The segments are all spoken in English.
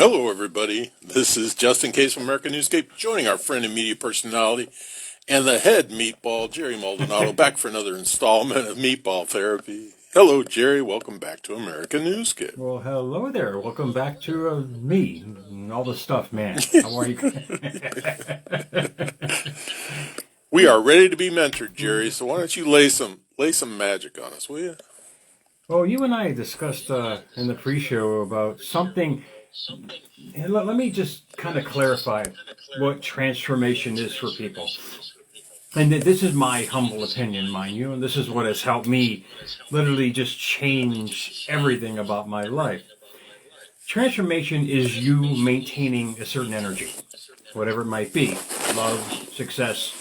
Hello, everybody. This is Just in Case from American Newscape, joining our friend and media personality and the head meatball, Jerry Maldonado, back for another installment of Meatball Therapy. Hello, Jerry. Welcome back to American Newscape. Well, hello there. Welcome back to me and all the stuff, man. How are you? We are ready to be mentored, Jerry. So why don't you lay some magic on us, will you? Well, you and I discussed in the pre-show about something. And let me just kind of clarify what transformation is for people. And this is my humble opinion, mind you, and this is what has helped me literally just change everything about my life. Transformation is you maintaining a certain energy, whatever it might be, love, success,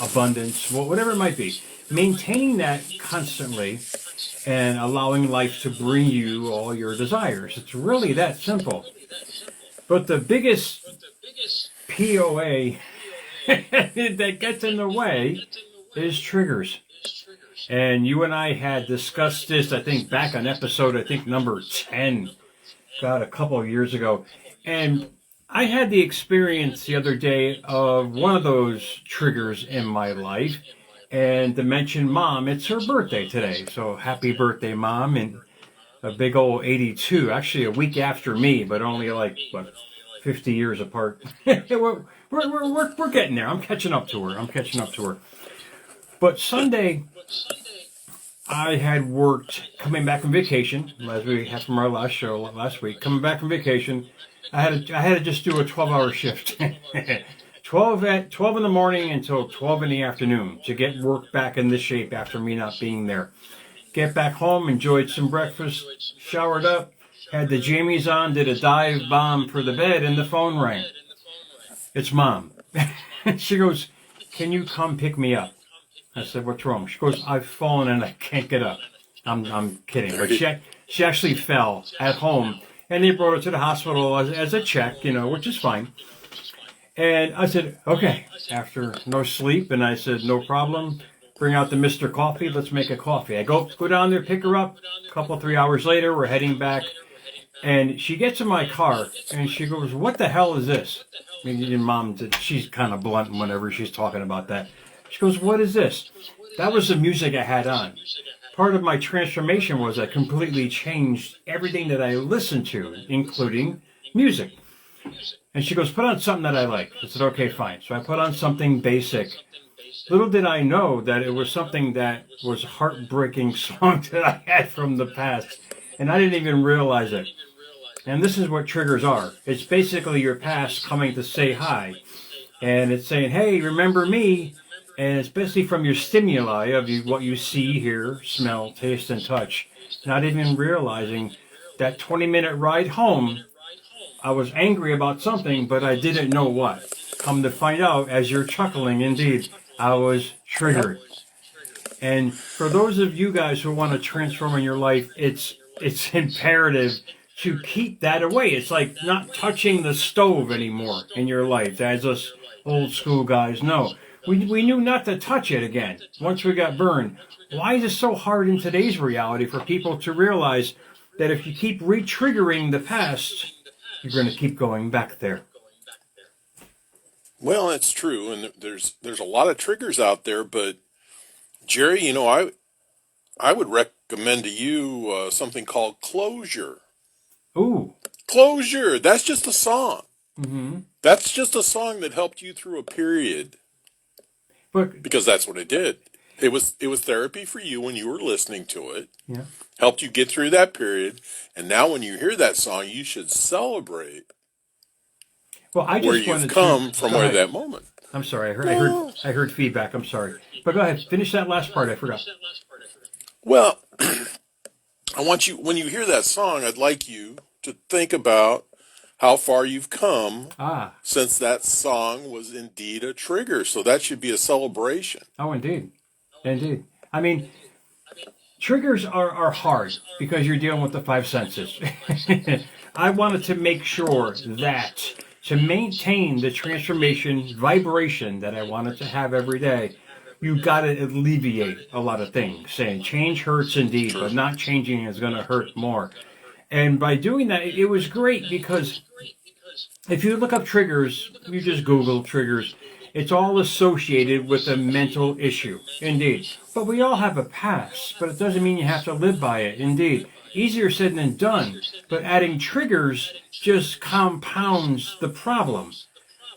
abundance, whatever it might be. Maintaining that constantly and allowing life to bring you all your desires. It's really that simple. But the biggest POA that gets in the way is triggers. And you and I had discussed this, I think, back on episode, number 10, a couple of years ago. And I had the experience the other day of one of those triggers in my life. And to mention Mom, it's her birthday today. So happy birthday, Mom. And a big old 82, actually a week after me, but only 50 years apart. we're getting there. I'm catching up to her. But Sunday, I had worked, coming back from vacation, as we had from our last show last week, coming back from vacation, I had to just do a 12-hour shift. 12 in the morning until 12 in the afternoon to get work back in this shape after me not being there. Get back home, enjoyed some breakfast, showered up, had the jammies on, did a dive bomb for the bed, and the phone rang. It's Mom. She goes, "Can you come pick me up?" I said, "What's wrong?" She goes, "I've fallen and I can't get up." I'm kidding, but she actually fell at home, and they brought her to the hospital as a check, which is fine. And I said, okay, after no sleep, and I said, no problem. Bring out the Mr. Coffee. Let's make a coffee. I go down there, pick her up. A couple, 3 hours later, we're heading back. And she gets in my car, and she goes, "What the hell is this?" I mean, your mom, she's kind of blunt whenever she's talking about that. She goes, "What is this?" That was the music I had on. Part of my transformation was I completely changed everything that I listened to, including music. And she goes, "Put on something that I like." I said, "Okay, fine." So I put on something basic. Little did I know that it was something that was a heartbreaking song that I had from the past. And I didn't even realize it. And this is what triggers are. It's basically your past coming to say hi. And it's saying, "Hey, remember me?" And it's basically from your stimuli of what you see, hear, smell, taste, and touch. Not even realizing that 20-minute ride home, I was angry about something, but I didn't know what. Come to find out, as you're chuckling, indeed, I was triggered. And for those of you guys who want to transform in your life, it's imperative to keep that away. It's like not touching the stove anymore in your life, as us old school guys know. We knew not to touch it again once we got burned. Why is it so hard in today's reality for people to realize that if you keep re-triggering the past, you're going to keep going back there? Well, that's true, and there's a lot of triggers out there, but Jerry, I would recommend to you something called closure. Ooh. Closure. That's just a song. Mm-hmm. That's just a song that helped you through a period. Because that's what it did. It was therapy for you when you were listening to it. Yeah. Helped you get through that period. And now when you hear that song, you should celebrate where you've come from where that moment. I'm sorry. I heard feedback. I'm sorry. But go ahead. Finish that last part. I forgot. Well, I want you, when you hear that song, I'd like you to think about how far you've come since that song was indeed a trigger. So that should be a celebration. Oh, indeed. Indeed. I mean, triggers are hard because you're dealing with the five senses. I wanted to make sure that to maintain the transformation vibration that I wanted to have every day, you got to alleviate a lot of things. Saying change hurts indeed, but not changing is going to hurt more. And by doing that, it was great because if you look up triggers, you just Google triggers, it's all associated with a mental issue, indeed. But we all have a past, but it doesn't mean you have to live by it, indeed. Easier said than done, but adding triggers just compounds the problem.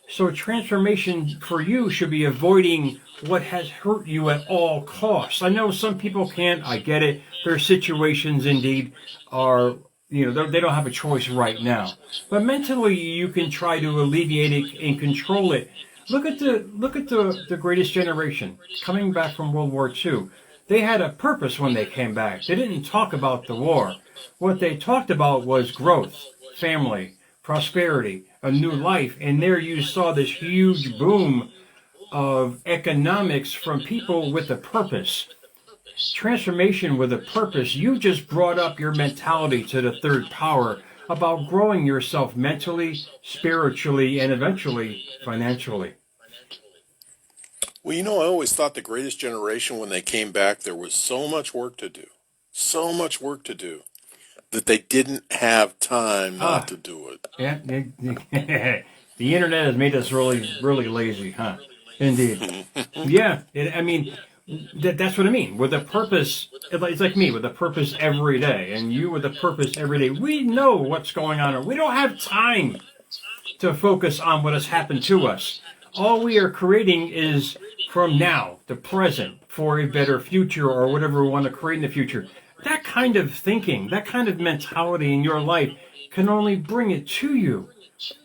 So transformation for you should be avoiding what has hurt you at all costs. I know some people can't, I get it. Their situations indeed are, they don't have a choice right now. But mentally you can try to alleviate it and control it. Look at the greatest generation coming back from World War II. They had a purpose when they came back. They didn't talk about the war. What they talked about was growth, family, prosperity, a new life. And there you saw this huge boom of economics from people with a purpose. Transformation with a purpose. You just brought up your mentality to the third power about growing yourself mentally, spiritually, and eventually financially. Well, I always thought the greatest generation, when they came back, there was so much work to do, that they didn't have time not to do it. Yeah, the internet has made us really, really lazy, huh? Indeed. Yeah, that's what I mean. With a purpose, it's like me, with a purpose every day, and you with a purpose every day. We know what's going on. We don't have time to focus on what has happened to us. All we are creating is from now, the present, for a better future or whatever we want to create in the future. That kind of thinking, that kind of mentality in your life can only bring it to you.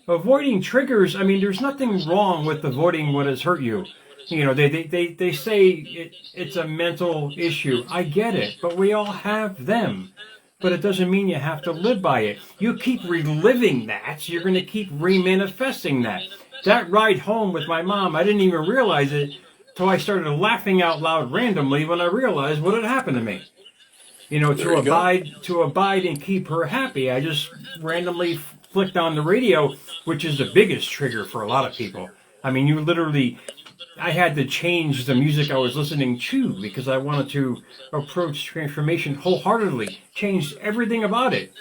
Avoiding triggers, there's nothing wrong with avoiding what has hurt you. They say it's a mental issue. I get it, but we all have them. But it doesn't mean you have to live by it. You keep reliving that, you're going to keep remanifesting that. That ride home with my mom, I didn't even realize it till I started laughing out loud randomly when I realized what had happened to me. To abide and keep her happy, I just randomly flicked on the radio, which is the biggest trigger for a lot of people. I had to change the music I was listening to because I wanted to approach transformation wholeheartedly, changed everything about it.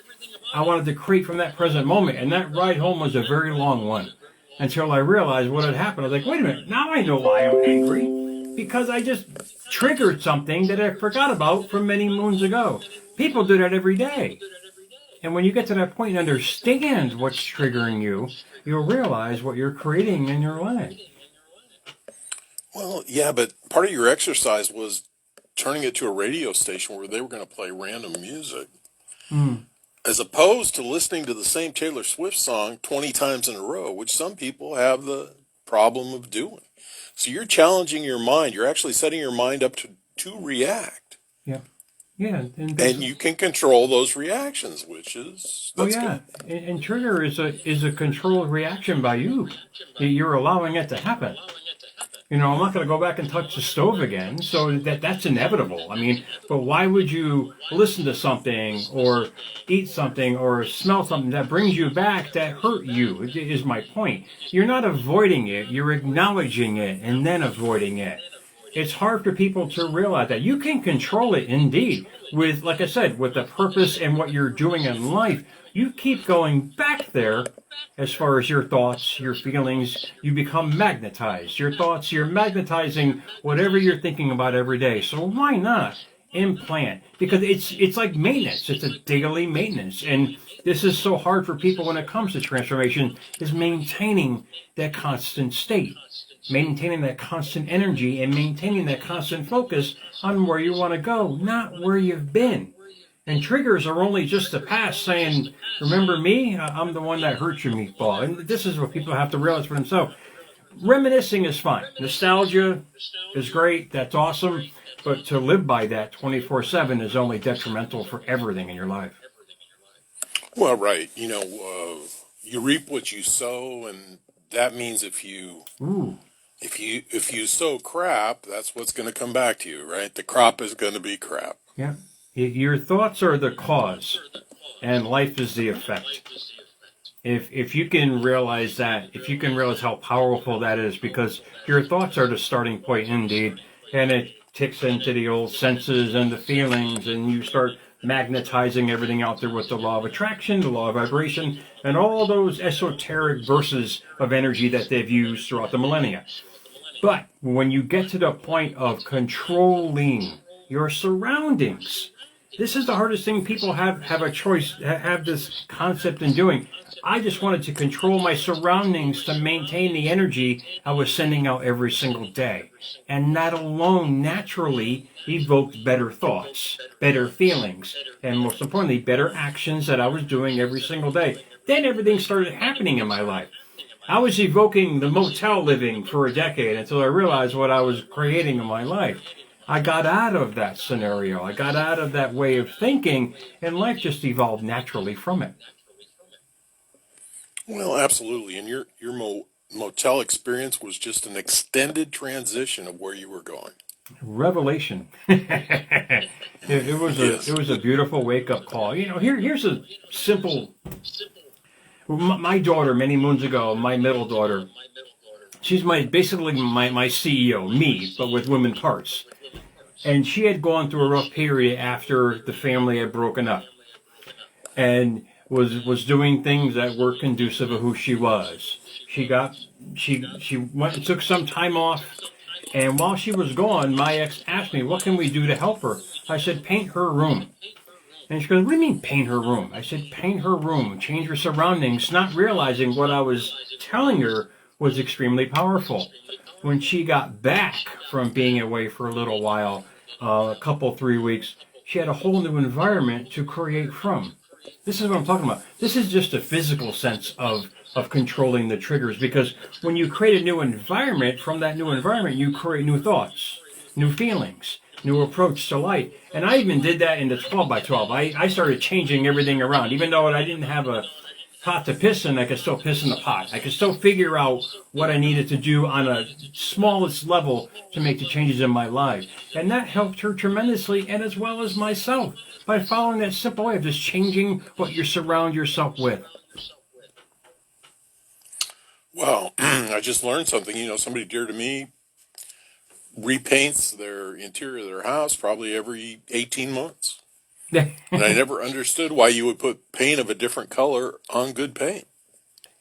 I wanted to create from that present moment, and that ride home was a very long one. Until I realized what had happened. I was like, wait a minute, now I know why I'm angry. Because I just triggered something that I forgot about from many moons ago. People do that every day. And when you get to that point and understand what's triggering you, you'll realize what you're creating in your life. Well, yeah, but part of your exercise was turning it to a radio station where they were going to play random music. As opposed to listening to the same Taylor Swift song 20 times in a row, which some people have the problem of doing. So you're challenging your mind. You're actually setting your mind up to react. Yeah. Yeah. And you can control those reactions, which is, that's good. And trigger is a controlled reaction by you. You're allowing it to happen. I'm not going to go back and touch the stove again, so that's inevitable. But why would you listen to something or eat something or smell something that brings you back that hurt you, is my point. You're not avoiding it, you're acknowledging it and then avoiding it. It's hard for people to realize that. You can control it indeed with, like I said, with the purpose and what you're doing in life. You keep going back there. As far as your thoughts, your feelings, you become magnetized. Your thoughts, you're magnetizing whatever you're thinking about every day. So why not implant? Because it's like maintenance. It's a daily maintenance. And this is so hard for people when it comes to transformation, is maintaining that constant state, maintaining that constant energy, and maintaining that constant focus on where you want to go, not where you've been. And triggers are only just the past saying, remember me? I'm the one that hurt your meatball. And this is what people have to realize for themselves. Reminiscing is fine. Nostalgia is great. That's awesome. But to live by that 24/7 is only detrimental for everything in your life. Well, right. You reap what you sow, and that means if you sow crap, that's what's going to come back to you, right? The crop is going to be crap. Yeah. Your thoughts are the cause, and life is the effect. If you can realize that, if you can realize how powerful that is, because your thoughts are the starting point indeed, and it ticks into the old senses and the feelings, and you start magnetizing everything out there with the law of attraction, the law of vibration, and all those esoteric verses of energy that they've used throughout the millennia. But when you get to the point of controlling your surroundings, this is the hardest thing people have a choice, have this concept in doing. I just wanted to control my surroundings to maintain the energy I was sending out every single day. And that alone naturally evoked better thoughts, better feelings, and most importantly, better actions that I was doing every single day. Then everything started happening in my life. I was evoking the motel living for a decade until I realized what I was creating in my life. I got out of that scenario. I got out of that way of thinking, and life just evolved naturally from it. Well, absolutely. And your motel experience was just an extended transition of where you were going. Revelation. it was a beautiful wake up call. You know, here's a simple. My daughter, many moons ago, my middle daughter, she's basically my CEO, me, but with women parts. And she had gone through a rough period after the family had broken up, and was doing things that were conducive of who she was. She went and took some time off, and while she was gone, my ex asked me, "What can we do to help her?" I said, "Paint her room." And she goes, "What do you mean paint her room?" I said, "Paint her room, change her surroundings," not realizing what I was telling her was extremely powerful. When she got back from being away for a little while, a couple, 3 weeks, she had a whole new environment to create from. This is what I'm talking about. This is just a physical sense of controlling the triggers, because when you create a new environment, from that new environment, you create new thoughts, new feelings, new approach to life. And I even did that in the 12 by 12. I started changing everything around. Even though I didn't have a pot to piss in, I could still piss in the pot. I could still figure out what I needed to do on a smallest level to make the changes in my life. And that helped her tremendously, and as well as myself, by following that simple way of just changing what you surround yourself with. Well, I just learned something. You know, somebody dear to me repaints their interior of their house probably every 18 months. And I never understood why you would put paint of a different color on good paint.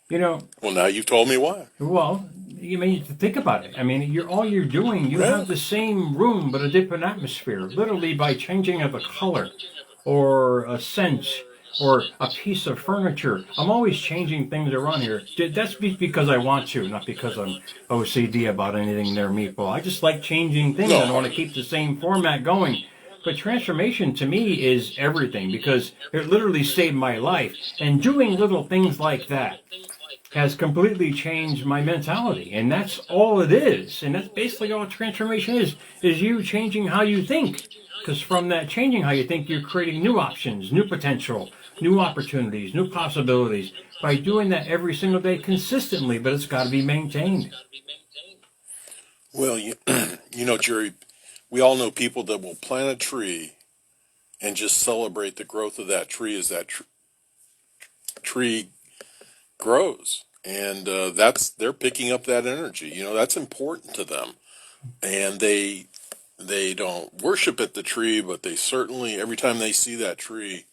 You know. Well, now you've told me why. Well, you mean, think about it. I mean, you're doing, you have the same room but a different atmosphere, literally by changing of a color or a scent or a piece of furniture. I'm always changing things around here. That's because I want to, not because I'm OCD about anything near me. Well, I just like changing things. I want to keep the same format going. But transformation to me is everything, because it literally saved my life. And doing little things like that has completely changed my mentality. And that's all it is. And that's basically all transformation is you changing how you think. Because from that changing how you think, you're creating new options, new potential, new opportunities, new possibilities. By doing that every single day consistently, but it's got to be maintained. Well, you know, Jerry, we all know people that will plant a tree and just celebrate the growth of that tree as that tree grows. And they're picking up that energy. You know, that's important to them. And they don't worship at the tree, but they certainly, every time they see that tree,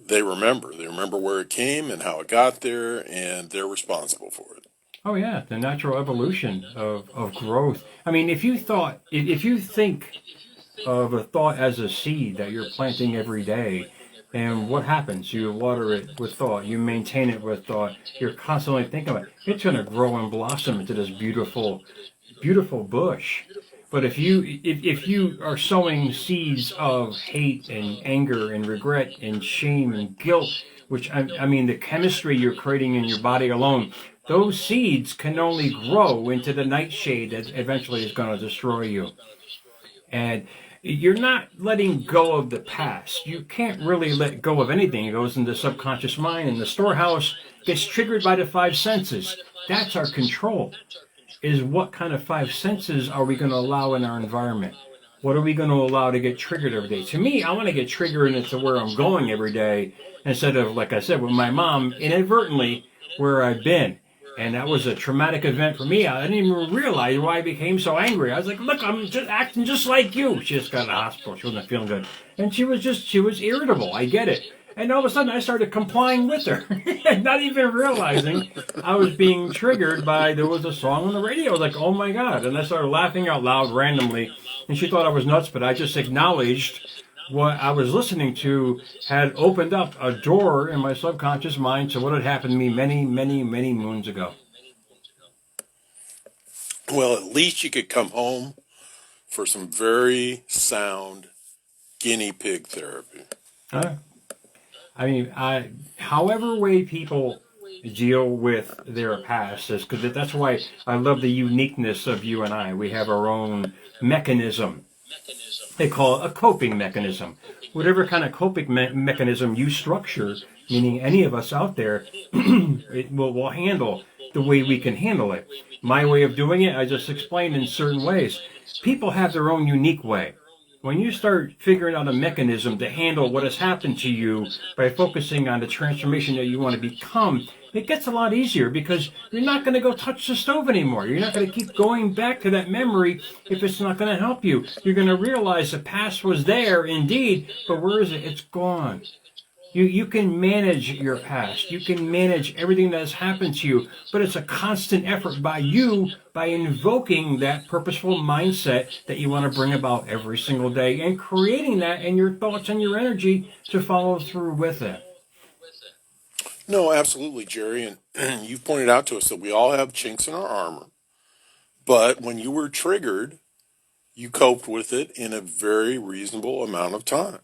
they remember. They remember where it came and how it got there, and they're responsible for it. Oh yeah, the natural evolution of growth. I mean, if you think of a thought as a seed that you're planting every day, and what happens? You water it with thought, you maintain it with thought, you're constantly thinking about it. It's going to grow and blossom into this beautiful, beautiful bush. But if you are sowing seeds of hate and anger and regret and shame and guilt, which I mean the chemistry you're creating in your body alone, those seeds can only grow into the nightshade that eventually is going to destroy you. And you're not letting go of the past. You can't really let go of anything. It goes into the subconscious mind, and the storehouse gets triggered by the five senses. That's our control. Is what kind of five senses are we going to allow in our environment? What are we going to allow to get triggered every day? To me, I want to get triggered into where I'm going every day, instead of, like I said, with my mom, inadvertently, where I've been. And that was a traumatic event for me. I didn't even realize why I became so angry. I was like, look, I'm just acting just like you. She just got in the hospital. She wasn't feeling good. And she was irritable. I get it. And all of a sudden I started complying with her. Not even realizing I was being triggered by, there was a song on the radio. I was like, oh my God. And I started laughing out loud randomly. And she thought I was nuts, but I just acknowledged what I was listening to had opened up a door in my subconscious mind to what had happened to me many, many, many moons ago. Well, at least you could come home for some very sound guinea pig therapy. However way people deal with their past is, because that's why I love the uniqueness of you and I. We have our own mechanism. They call it a coping mechanism. Whatever kind of coping mechanism you structure, meaning any of us out there, it will handle the way we can handle it. My way of doing it, I just explained in certain ways. People have their own unique way. When you start figuring out a mechanism to handle what has happened to you by focusing on the transformation that you want to become, it gets a lot easier because you're not going to go touch the stove anymore. You're not going to keep going back to that memory if it's not going to help you. You're going to realize the past was there indeed, but where is it? It's gone. You can manage your past. You can manage everything that has happened to you, but it's a constant effort by you, by invoking that purposeful mindset that you want to bring about every single day and creating that in your thoughts and your energy to follow through with it. No, absolutely, Jerry. And you've pointed out to us that we all have chinks in our armor. But when you were triggered, you coped with it in a very reasonable amount of time.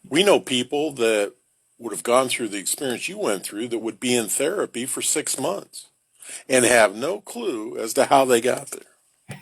We know people that would have gone through the experience you went through that would be in therapy for 6 months and have no clue as to how they got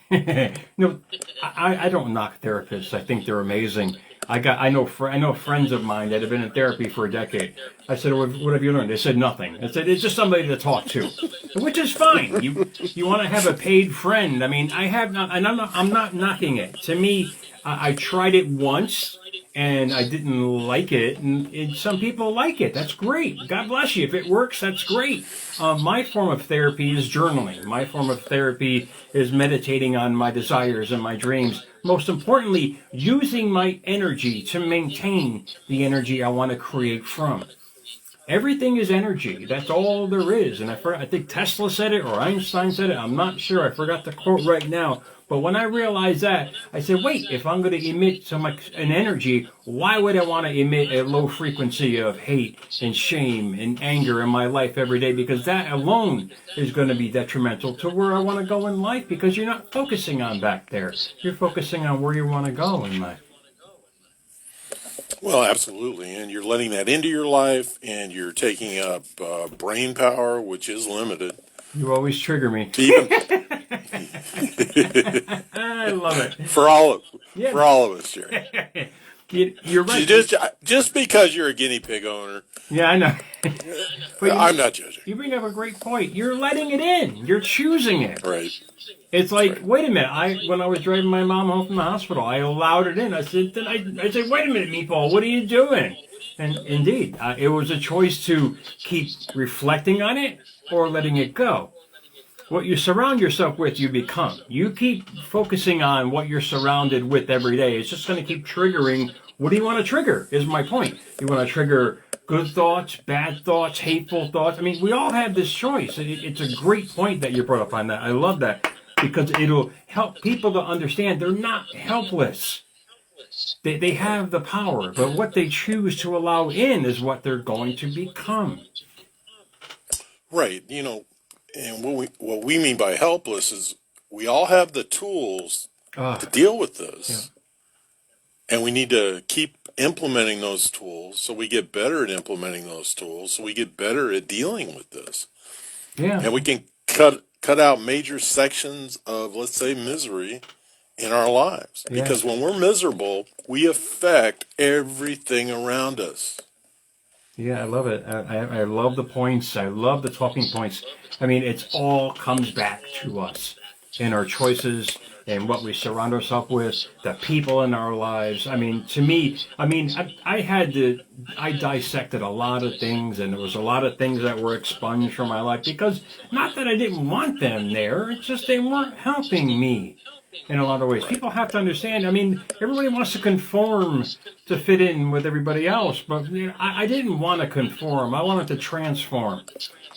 there. No, I don't knock therapists. I think they're amazing. I know friends of mine that have been in therapy for a decade. I said, what have you learned? They said nothing. I said, it's just somebody to talk to, which is fine. You want to have a paid friend. I mean, I have not, and I'm not knocking it. To me, I tried it once and I didn't like it. And some people like it. That's great. God bless you. If it works, that's great. My form of therapy is journaling. My form of therapy is meditating on my desires and my dreams. Most importantly, using my energy to maintain the energy I want to create from. Everything is energy. That's all there is. And I think Tesla said it or Einstein said it. I'm not sure. I forgot the quote right now. But when I realized that, I said, wait, if I'm going to emit an energy, why would I want to emit a low frequency of hate and shame and anger in my life every day? Because that alone is going to be detrimental to where I want to go in life, because you're not focusing on back there. You're focusing on where you want to go in life. Well, absolutely. And you're letting that into your life, and you're taking up brain power, which is limited. You always trigger me. I love it. For all of us, Jerry. You're right. Just because you're a guinea pig owner. Yeah, I know. I'm not judging. You bring up a great point. You're letting it in. You're choosing it. Right. It's like, right. Wait a minute. When I was driving my mom home from the hospital, I allowed it in. I said, wait a minute, Meatball, what are you doing? And indeed, it was a choice to keep reflecting on it or letting it go. What you surround yourself with, you become. You keep focusing on what you're surrounded with every day. It's just going to keep triggering. What do you want to trigger, is my point. You want to trigger good thoughts, bad thoughts, hateful thoughts. I mean, we all have this choice. It's a great point that you brought up on that. I love that, because it'll help people to understand they're not helpless. They have the power, but what they choose to allow in is what they're going to become. Right. And what we mean by helpless is we all have the tools to deal with this. Yeah. And we need to keep implementing those tools so we get better at implementing those tools, so we get better at dealing with this. Yeah. And we can cut out major sections of, let's say, misery in our lives. Yeah. Because when we're miserable, we affect everything around us. Yeah, I love it. I love the points. I love the talking points. I mean, it all comes back to us. in our choices and what we surround ourselves with, the people in our lives. I mean, to me, I dissected a lot of things, and there was a lot of things that were expunged from my life because not that I didn't want them there, it's just they weren't helping me in a lot of ways. People have to understand, I mean, everybody wants to conform to fit in with everybody else, but I didn't want to conform. I wanted to transform.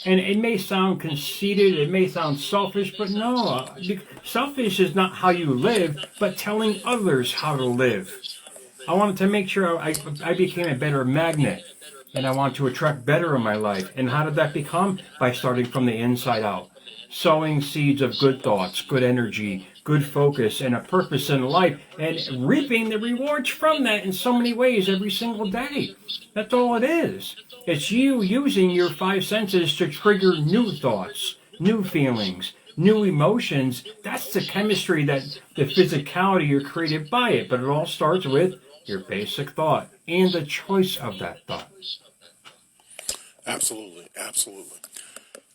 And it may sound conceited, it may sound selfish, but no, selfish is not how you live, but telling others how to live. I wanted to make sure I became a better magnet, and I want to attract better in my life. And how did that become? By starting from the inside out. Sowing seeds of good thoughts, good energy, good focus, and a purpose in life, and reaping the rewards from that in so many ways every single day. That's all it is. It's you using your five senses to trigger new thoughts, new feelings, new emotions. That's the chemistry, that the physicality you're created by it. But it all starts with your basic thought and the choice of that thought. Absolutely, absolutely.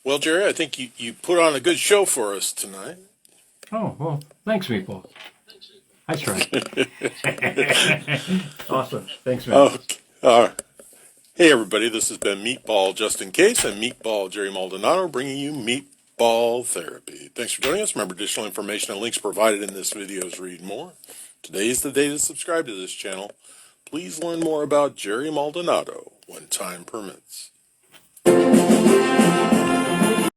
Well, Jerry, I think you put on a good show for us tonight. Oh, well, thanks, Meatball. I tried. Awesome. Thanks, man. Okay. All right. Hey, everybody, this has been Meatball Just In Case and Meatball Jerry Maldonado bringing you Meatball Therapy. Thanks for joining us. Remember, additional information and links provided in this video is read more. Today is the day to subscribe to this channel. Please learn more about Jerry Maldonado when time permits.